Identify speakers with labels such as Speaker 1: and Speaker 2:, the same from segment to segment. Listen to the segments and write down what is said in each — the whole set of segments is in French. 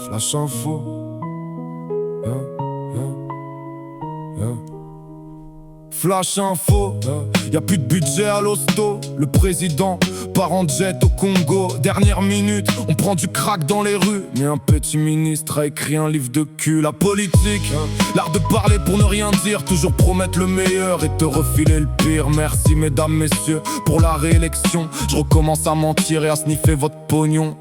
Speaker 1: Flash info. Yeah, yeah, yeah. Flash info, y'a plus de budget à l'hosto. Le président part en jet au Congo. Dernière minute, on prend du crack dans les rues. Mais un petit ministre a écrit un livre de cul. La politique, l'art de parler pour ne rien dire. Toujours promettre le meilleur et te refiler le pire. Merci mesdames, messieurs, pour la réélection. Je recommence à mentir et à sniffer votre pognon.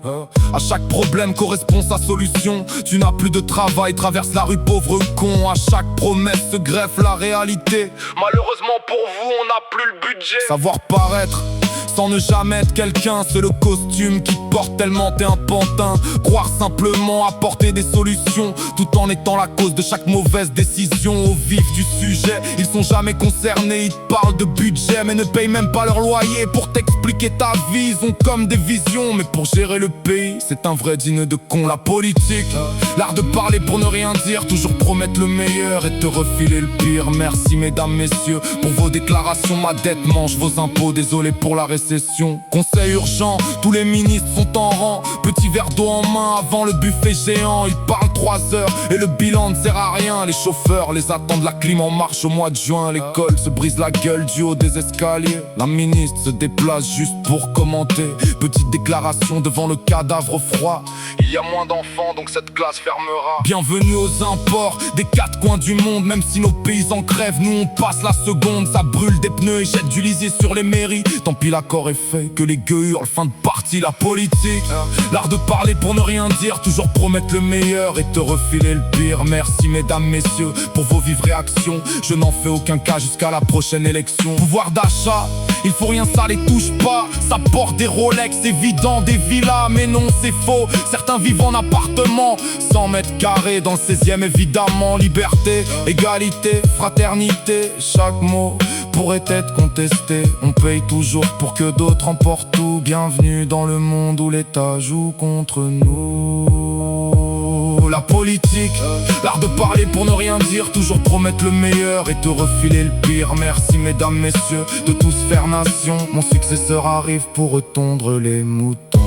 Speaker 1: À chaque problème correspond sa solution. Tu n'as plus de travail, traverse la rue pauvre con. À chaque promesse se greffe la réalité. Malheureusement pour vous, on n'a plus le budget. Savoir paraître sans ne jamais être quelqu'un, c'est le costume qui te porte tellement t'es un pantin. Croire simplement apporter des solutions tout en étant la cause de chaque mauvaise décision. Au vif du sujet, ils sont jamais concernés. Ils te parlent de budget mais ne payent même pas leur loyer. Pour t'expliquer ta vie, ils ont comme des visions. Mais pour gérer le pays, c'est un vrai dîner de con. La politique, l'art de parler pour ne rien dire. Toujours promettre le meilleur et te refiler le pire. Merci mesdames, messieurs, pour vos déclarations. Ma dette mange vos impôts, désolé pour la récession. Conseil urgent, tous les ministres sont en rang. Petit verre d'eau en main avant le buffet géant. Ils parlent 3 heures et le bilan ne sert à rien. Les chauffeurs les attendent, la clim en marche au mois de juin. L'école se brise la gueule du haut des escaliers. La ministre se déplace juste pour commenter. Petite déclaration devant le cadavre froid. Il y a moins d'enfants donc cette classe fermera. Bienvenue aux imports des 4 coins du monde. Même si nos paysans crèvent, nous on passe la seconde. Ça brûle des pneus et jette du lisier sur les mairies. Tant pis l'accord est fait, que les gueux hurlent, fin de partie. La politique, l'art de parler pour ne rien dire. Toujours promettre le meilleur et te refiler le pire. Merci mesdames, messieurs, pour vos vives réactions. Je n'en fais aucun cas jusqu'à la prochaine élection. Pouvoir d'achat, il faut rien, ça les touche pas. Ça porte des Rolex, évident, des villas. Mais non, c'est faux, certains vivent en appartement 100 mètres carrés dans le 16e évidemment. Liberté, égalité, fraternité, chaque mot pourrait être contesté. On paye toujours pour que d'autres emportent tout. Bienvenue dans le monde où l'État joue contre nous. La politique, l'art de parler pour ne rien dire. Toujours promettre le meilleur et te refiler le pire. Merci mesdames, messieurs, de tous faire nation. Mon successeur arrive pour retondre les moutons.